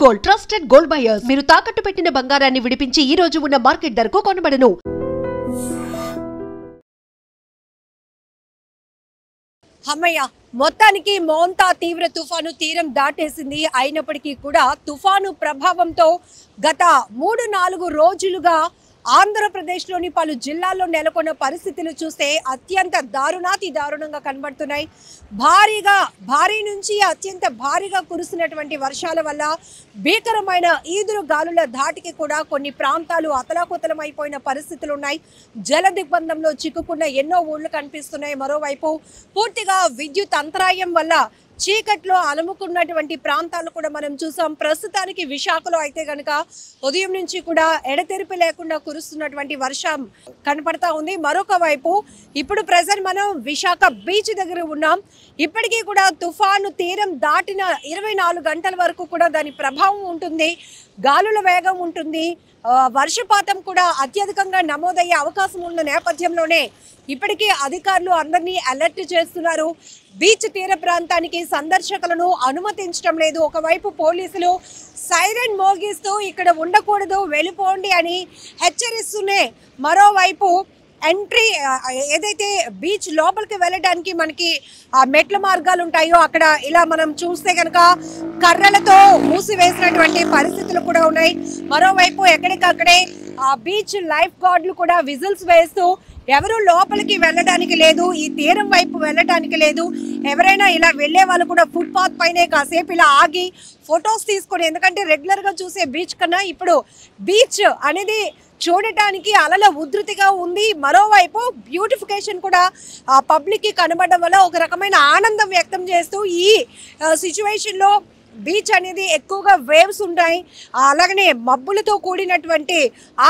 Gold trusted gold buyers మీరు తాకట్టు పెట్టిన బంగారాన్ని విడిపించి ఈ రోజు ఉన్న మార్కెట్ ధరకు కొనబడను. అమ్మయ్య మొత్తానికి మోంతా తీవ్ర తుఫాను తీరం దాటేసింది. అయినప్పటికీ కూడా తుఫాను ప్రభావంతో గత 3-4 రోజులుగా ఆంధ్రప్రదేశ్లోని పలు జిల్లాల్లో నెలకొన్న పరిస్థితులు చూస్తే అత్యంత దారుణాతి దారుణంగా కనబడుతున్నాయి. భారీ నుంచి అత్యంత భారీగా కురుస్తున్నటువంటి వర్షాల వల్ల భీకరమైన ఈదురు గాలుల ధాటికి కూడా కొన్ని ప్రాంతాలు అతలాకుతలమైపోయిన పరిస్థితులు ఉన్నాయి. జల దిగ్బంధంలో చిక్కుకున్న ఎన్నో ఊళ్ళు కనిపిస్తున్నాయి. మరోవైపు పూర్తిగా విద్యుత్ అంతరాయం వల్ల చీకట్లో అలుముకున్నటువంటి ప్రాంతాలు కూడా మనం చూసాం. ప్రస్తుతానికి విశాఖలో అయితే కనుక ఉదయం నుంచి కూడా ఎడతెరిపి లేకుండా కురుస్తున్నటువంటి వర్షం కనపడతా ఉంది. మరొక వైపు ఇప్పుడు ప్రెజెంట్ మనం విశాఖ బీచ్ దగ్గర ఉన్నాం. ఇప్పటికీ కూడా తుఫాను తీరం దాటిన 24 గంటల వరకు కూడా దాని ప్రభావం ఉంటుంది. గాలుల వేగం ఉంటుంది. వర్షపాతం కూడా అత్యధికంగా నమోదయ్యే అవకాశం ఉన్న నేపథ్యంలోనే ఇప్పటికీ అధికారులు అందరినీ అలర్ట్ చేస్తున్నారు. బీచ్ తీర ప్రాంతానికి సందర్శకులను అనుమతించడం లేదు. ఒకవైపు పోలీసులు సైరన్ మోగిస్తూ ఇక్కడ ఉండకూడదు, వెళ్ళిపోండి అని హెచ్చరిస్తూనే మరోవైపు ఎంట్రీ ఏదైతే బీచ్ లోపలికి వెళ్ళడానికి మనకి మెట్ల మార్గాలు ఉంటాయో అక్కడ ఇలా మనం చూస్తే కనుక కర్రలతో మూసివేసినటువంటి పరిస్థితులు కూడా ఉన్నాయి. మరోవైపు ఎక్కడికక్కడే బీచ్ లైఫ్ గార్డులు కూడా విజిల్స్ వేస్తూ ఎవరు లోపలికి వెళ్ళడానికి లేదు, ఈ తీరం వైపు వెళ్ళడానికి లేదు. ఎవరైనా ఇలా వెళ్ళే వాళ్ళు కూడా ఫుట్పాత్ పైనే కాసేపు ఇలా ఆగి ఫొటోస్ తీసుకొని, ఎందుకంటే రెగ్యులర్గా చూసే బీచ్ కన్నా ఇప్పుడు బీచ్ అనేది చూడటానికి అలల ఉధృతిగా ఉంది. మరోవైపు బ్యూటిఫికేషన్ కూడా పబ్లిక్కి కనబడడం వల్ల ఒక రకమైన ఆనందం వ్యక్తం చేస్తూ ఈ సిచ్యువేషన్లో బీచ్ అనేది ఎక్కువగా వేవ్స్ ఉంటాయి. అలాగనే మబ్బులతో కూడినటువంటి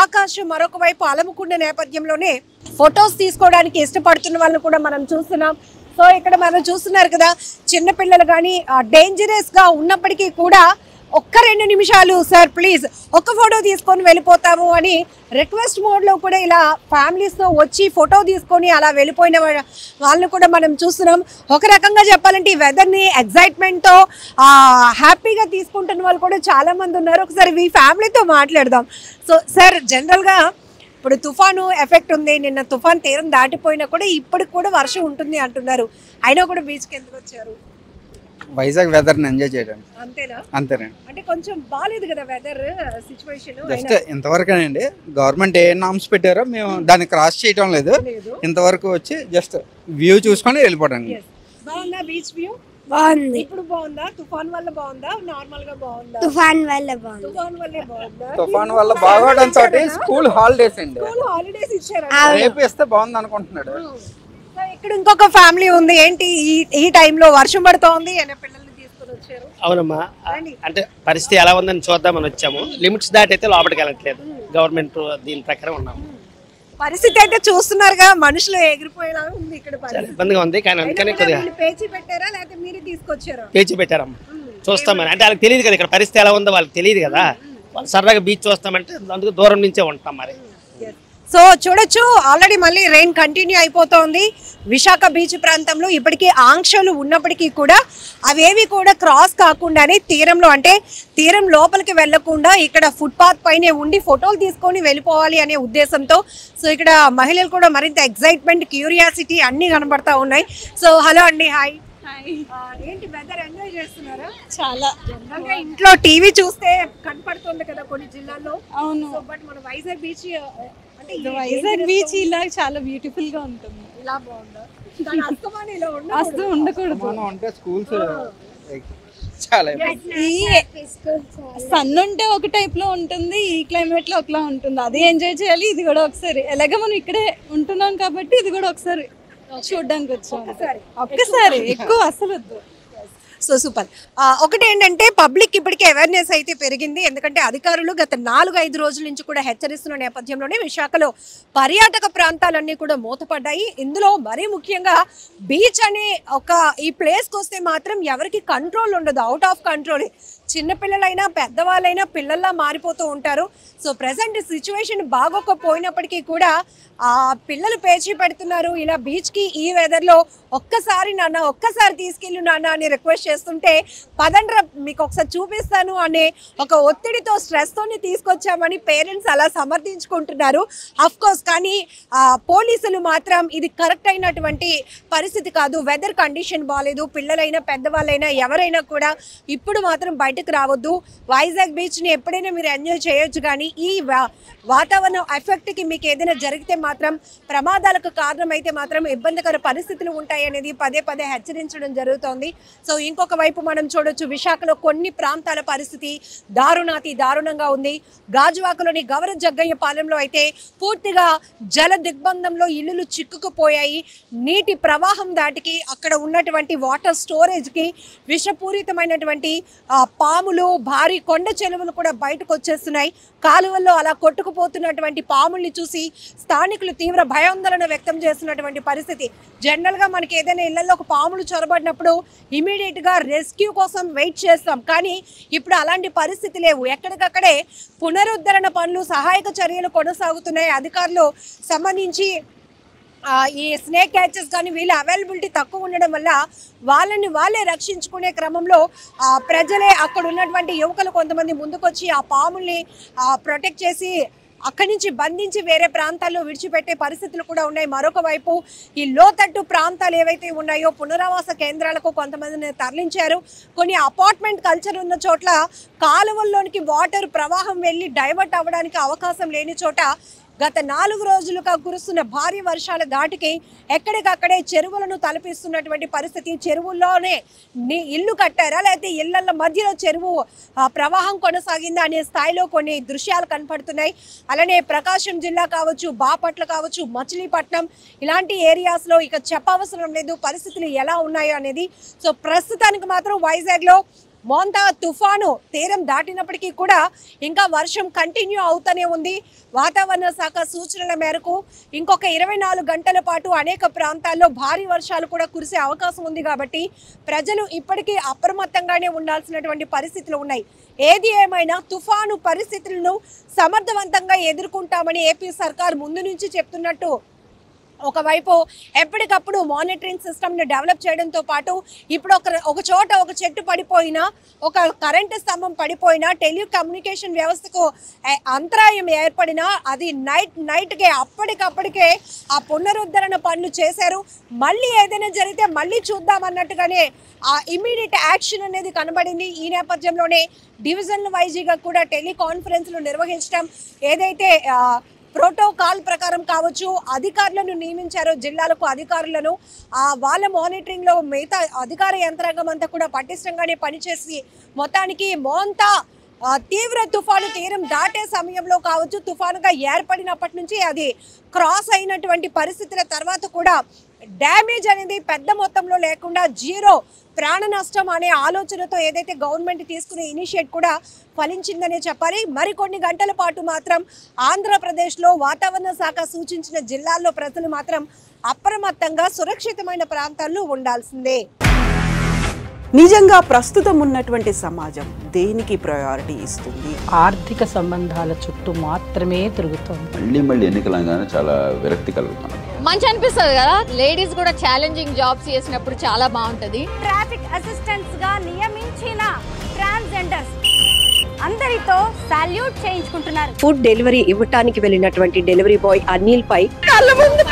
ఆకాశం మరొక వైపు అలముకున్న నేపథ్యంలోనే ఫొటోస్ తీసుకోవడానికి ఇష్టపడుతున్న వాళ్ళని కూడా మనం చూస్తున్నాం. సో ఇక్కడ మనం చూస్తున్నారు కదా, చిన్నపిల్లలు కానీ డేంజరస్గా ఉన్నప్పటికీ కూడా ఒక్క 2 నిమిషాలు సార్ ప్లీజ్ ఒక్క ఫోటో తీసుకొని వెళ్ళిపోతాము అని రిక్వెస్ట్ మోడ్లో కూడా ఇలా ఫ్యామిలీస్తో వచ్చి ఫోటో తీసుకొని అలా వెళ్ళిపోయిన వాళ్ళని కూడా మనం చూస్తున్నాం. ఒక రకంగా చెప్పాలంటే ఈ వెదర్ని ఎగ్జైట్మెంట్తో హ్యాపీగా తీసుకుంటున్న వాళ్ళు కూడా చాలామంది ఉన్నారు. ఒకసారి మీ ఫ్యామిలీతో మాట్లాడదాం. సో సార్, జనరల్గా ఇప్పుడు తుఫాను ఎఫెక్ట్ ఉంది. నిన్న తుఫాన్ తీరం దాటిపోయినా కూడా ఇప్పటికి కూడా వర్షం ఉంటుంది అంటున్నారు. అయినా కూడా బీచ్కి ఎందుకు వచ్చారు? వైజాగ్ వెదర్ని ఎంజాయ్ చేయడానికి. అంతేనా? అంతేనండి. అంటే కొంచెం బాలేదు కదా వెదర్ సిచ్యువేషన్. జస్ట్ ఇంతవరకేనండి. గవర్నమెంట్ ఏ నామ్స్ పెట్టారో మేము దాన్ని క్రాస్ చేయటం లేదు. ఇంతవరకు వచ్చి జస్ట్ వ్యూ చూసుకొని వెళ్ళిపోవడానికి. బాగుందా బీచ్ వ్యూ? బాగుంది. ఇప్పుడు బాగుందా? తుఫాన్ వల్ల బాగుందా, నార్మల్ గా బాగుందా? తుఫాన్ వల్ల బాగుంది. తుఫాన్ వల్లే బాగుందా? తుఫాన్ వల్ల బాగోవడం తోటి స్కూల్ హాలిడేస్ అండి. స్కూల్ హాలిడేస్ ఇచ్చారు. రేపు ఇస్తే బాగుంది అనుకుంటున్నాడు. ఇక్కడ ఇంకొక ఫ్యామిలీ ఉంది. ఏంటి ఈ టైంలో వర్షం పడుతోంది అనే పిల్లల్ని తీసుకొని వచ్చారు? అవునమ్మా, అంటే పరిస్థితి ఎలా ఉందని చూద్దామని వచ్చాము. లిమిట్స్ దాటైతే లోపలికి వెళ్ళట్లేదు. గవర్నమెంట్ దీని ప్రకారం ఉన్నాము. పరిస్థితి అయితే చూస్తున్నారుగా, మనుషులు ఎగిరిపోయేలా ఉంది ఇక్కడ. ఇబ్బందిగా ఉంది, కానీ అందుకని కొద్దిగా పేచి పెట్టారా లేకపోతే మీరు తీసుకొచ్చారా? పేచి పెట్టారమ్మా. చూస్తామని అంటే వాళ్ళకి తెలియదు కదా ఇక్కడ పరిస్థితి ఎలా ఉందో, వాళ్ళకి తెలియదు కదా. వాళ్ళు సరదాగా బీచ్ చూస్తామంటే అందుకు దూరం నుంచే ఉంటాం. మరి సో చూడొచ్చు, ఆల్రెడీ మళ్ళీ రెయిన్ కంటిన్యూ అయిపోతోంది విశాఖ బీచ్ ప్రాంతంలో. ఇప్పటికీ ఆంక్షలు ఉన్నప్పటికీ కూడా అవేవి కూడా క్రాస్ కాకుండానే తీరంలో, అంటే తీరం లోపలికి వెళ్లకుండా ఇక్కడ ఫుట్పాత్ పైనే ఉండి ఫోటోలు తీసుకొని వెళ్ళిపోవాలి అనే ఉద్దేశంతో సో ఇక్కడ మహిళలు కూడా మరింత ఎక్సైట్మెంట్, క్యూరియాసిటీ అన్నీ కనబడతా ఉన్నాయి. సో హలో అండి, హాయ్. ఏంటి వెదర్ ఎంజాయ్ చేస్తున్నారా? చాలా. జనరల్గా ఇంట్లో టీవీ చూస్తే కనపడుతుంది కదా కొన్ని జిల్లాల్లో. అవును. బట్ మన వైజాగ్ బీచ్ అంటే వైజాగ్ బీచ్ ఇలా చాలా బ్యూటిఫుల్ గా ఉంటుంది. ఇలా బాగుందా? దాని అస్తమానం ఇలా అసలు ఉండకూడదు. అంటే స్కూల్స్ చాలా సన్ ఉంటే ఒక టైప్ లో ఉంటుంది, ఈ క్లైమేట్ లో ఒకలా ఉంటుంది. అది ఎంజాయ్ చేయాలి. ఇది కూడా ఒకసారి ఎలాగ మనం ఇక్కడే ఉంటున్నాం కాబట్టి ఇది కూడా ఒకసారి చూడడానికి వచ్చాం. ఒక్కసారి ఎక్కువ అసలు వద్దు. So super. ఒకటి ఏంటంటే పబ్లిక్ ఇప్పటికే అవేర్నెస్ అయితే పెరిగింది. ఎందుకంటే అధికారులు గత 4-5 రోజుల నుంచి కూడా హెచ్చరిస్తున్న నేపథ్యంలోనే విశాఖలో పర్యాటక ప్రాంతాలన్నీ కూడా మూతపడ్డాయి. ఇందులో మరీ ముఖ్యంగా బీచ్ అనే ఈ ప్లేస్కి వస్తే మాత్రం ఎవరికి కంట్రోల్ ఉండదు, అవుట్ ఆఫ్ కంట్రోల్. చిన్నపిల్లలైనా పెద్దవాళ్ళైనా పిల్లల్లా మారిపోతూ ఉంటారు. సో ప్రెసెంట్ సిచ్యువేషన్ బాగోకపోయినప్పటికీ కూడా పిల్లలు పేచి పెడుతున్నారు. ఇలా బీచ్కి ఈ వెదర్లో ఒక్కసారి నాన్న ఒక్కసారి తీసుకెళ్ళు నాన్న అని రిక్వెస్ట్ చేస్తుంటే పదండ్రా మీకు ఒకసారి చూపిస్తాను అనే ఒక ఒత్తిడితో స్ట్రెస్తోని తీసుకొచ్చామని పేరెంట్స్ అలా సమర్థించుకుంటున్నారు. అఫ్ కోర్స్ కానీ పోలీసులు మాత్రం ఇది కరెక్ట్ అయినటువంటి పరిస్థితి కాదు. వెదర్ కండిషన్ బాగాలేదు, పిల్లలైనా పెద్దవాళ్ళైనా ఎవరైనా కూడా ఇప్పుడు మాత్రం బయటకు రావద్దు. వైజాగ్ బీచ్ని ఎప్పుడైనా మీరు ఎంజాయ్ చేయొచ్చు, కానీ ఈ వాతావరణం ఎఫెక్ట్కి మీకు ఏదైనా జరిగితే మాత్రం ప్రమాదాలకు కారణమైతే మాత్రం ఇబ్బందికర పరిస్థితులు ఉంటాయి అనేది పదే పదే హెచ్చరించడం జరుగుతోంది. సో ఇంకొక వైపు మనం చూడొచ్చు, విశాఖలో కొన్ని ప్రాంతాల పరిస్థితి దారుణంగా ఉంది. గాజువాకలోని గౌర జగ్గయ్య పాలెంలో అయితే పూర్తిగా జల దిగ్బంధంలో ఇల్లులు చిక్కుకుపోయాయి. నీటి ప్రవాహం దాటికి అక్కడ ఉన్నటువంటి వాటర్ స్టోరేజ్కి విషపూరితమైనటువంటి పాములు, భారీ కొండ చెలువలు కూడా బయటకు వచ్చేస్తున్నాయి. కాలువల్లో అలా కొట్టుకుపోతున్నటువంటి పాముల్ని చూసి స్థానికులు తీవ్ర భయాందోళన వ్యక్తం చేస్తున్నటువంటి పరిస్థితి. జనరల్గా మనకి ఏదైనా ఇళ్లలో ఒక పాములు చొరబడినప్పుడు ఇమీడియట్గా రెస్క్యూ కోసం వెయిట్ చేస్తాం, కానీ ఇప్పుడు అలాంటి పరిస్థితి లేవు. ఎక్కడికక్కడే పునరుద్ధరణ పనులు, సహాయక చర్యలు కొనసాగుతున్నాయి. అధికారులు సంబంధించి ఈ స్నేక్ క్యాచెస్ కానీ వీళ్ళ అవైలబిలిటీ తక్కువ ఉండడం వల్ల వాళ్ళే రక్షించుకునే క్రమంలో ప్రజలే అక్కడ ఉన్నటువంటి యువకులు కొంతమంది ముందుకొచ్చి ఆ పాముల్ని ప్రొటెక్ట్ చేసి అక్కడి నుంచి బంధించి వేరే ప్రాంతాల్లో విడిచిపెట్టే పరిస్థితులు కూడా ఉన్నాయి. మరొక వైపు ఈ లోతట్టు ప్రాంతాలు ఏవైతే ఉన్నాయో పునరావాస కేంద్రాలకు కొంతమందిని తరలించారు. కొన్ని అపార్ట్మెంట్ కల్చర్ ఉన్న చోట్ల కాలువల్లోనికి వాటర్ ప్రవాహం వెళ్ళి డైవర్ట్ అవ్వడానికి అవకాశం లేని చోట గత 4 రోజులుగా కురుస్తున్న భారీ వర్షాల దాటికి ఎక్కడికక్కడే చెరువులను తలపిస్తున్నటువంటి పరిస్థితి. చెరువుల్లోనే ఇల్లు కట్టారా, లేకపోతే ఇళ్ల మధ్యలో చెరువు ప్రవాహం కొనసాగిందా అనే స్థాయిలో కొన్ని దృశ్యాలు కనపడుతున్నాయి. అలానే ప్రకాశం జిల్లా కావచ్చు, బాపట్ల కావచ్చు, మచిలీపట్నం ఇలాంటి ఏరియాస్లో ఇక చెప్పవసరం లేదు పరిస్థితులు ఎలా ఉన్నాయో అనేది. సో ప్రస్తుతానికి మాత్రం వైజాగ్లో మోంతా తుఫాను తీరం దాటినప్పటికీ కూడా ఇంకా వర్షం కంటిన్యూ అవుతూనే ఉంది. వాతావరణ శాఖ సూచనల మేరకు ఇంకొక 24 గంటల పాటు అనేక ప్రాంతాల్లో భారీ వర్షాలు కూడా కురిసే అవకాశం ఉంది. కాబట్టి ప్రజలు ఇప్పటికీ అప్రమత్తంగానే ఉండాల్సినటువంటి పరిస్థితులు ఉన్నాయి. ఏది ఏమైనా తుఫాను పరిస్థితులను సమర్థవంతంగా ఎదుర్కొంటామని ఏపీ సర్కార్ ముందు నుంచి చెప్తున్నట్టు ఒకవైపు ఎప్పటికప్పుడు మానిటరింగ్ సిస్టమ్ని డెవలప్ చేయడంతో పాటు ఇప్పుడు ఒక చోట ఒక చెట్టు పడిపోయినా, ఒక కరెంటు స్తంభం పడిపోయినా, టెలికమ్యూనికేషన్ వ్యవస్థకు అంతరాయం ఏర్పడినా అది నైట్కే అప్పటికప్పటికే ఆ పునరుద్ధరణ పనులు చేశారు. మళ్ళీ ఏదైనా జరిగితే మళ్ళీ చూద్దామన్నట్టుగానే ఆ ఇమీడియట్ యాక్షన్ అనేది కనబడింది. ఈ నేపథ్యంలోనే డివిజన్ వైజీగా కూడా టెలికాన్ఫరెన్స్లు నిర్వహించడం, ఏదైతే ప్రోటోకాల్ ప్రకారం కావచ్చు అధికారులను నియమించారో జిల్లాలకు అధికారులను, వాళ్ళ మానిటరింగ్లో మిగతా అధికార యంత్రాంగం అంతా కూడా పటిష్టంగానే పనిచేసి మొత్తానికి మోంతా తీవ్ర తుఫాను తీరం దాటే సమయంలో కావచ్చు, తుఫానుగా ఏర్పడినప్పటి నుంచి అది క్రాస్ అయినటువంటి పరిస్థితుల తర్వాత కూడా డ్యామేజ్ అనేది పెద్ద మొత్తంలో లేకుండా జీరో ప్రాణ నష్టం అనే ఆలోచనతో ఏదైతే గవర్నమెంట్ తీసుకునే ఇనిషియేట్ కూడా ఫలించిందనే చెప్పాలి. మరికొన్ని గంటల పాటు మాత్రం ఆంధ్రప్రదేశ్లో వాతావరణ శాఖ సూచించిన జిల్లాల్లో ప్రజలు మాత్రం అప్రమత్తంగా సురక్షితమైన ప్రాంతాల్లో ఉండాల్సిందే. నిజంగా ప్రస్తుతం ఉన్నటువంటి సమాజం దేనికి ప్రయారిటీ ఇస్తుంది? ఆర్థిక సంబంధాల చుట్టూ మాత్రమే తిరుగుతుంది. మళ్ళీ ఎన్నికలంగానే చాలా విరక్తి కలుగుతాను. మంచి అనిపిస్తుంది కదా, లేడీస్ కూడా ఛాలెంజింగ్ జాబ్స్ చేసినప్పుడు చాలా బాగుంటది. ట్రాఫిక్ అసిస్టెంట్స్ గా నియమించిన ట్రాన్స్జెండర్స్ అందరితో సాల్యూట్ చేయించుకుంటున్నారు. ఫుడ్ డెలివరీ ఇవ్వటానికి వెళ్ళినటువంటి డెలివరీ బాయ్ అనిల్ పై కళ్ళ ముందు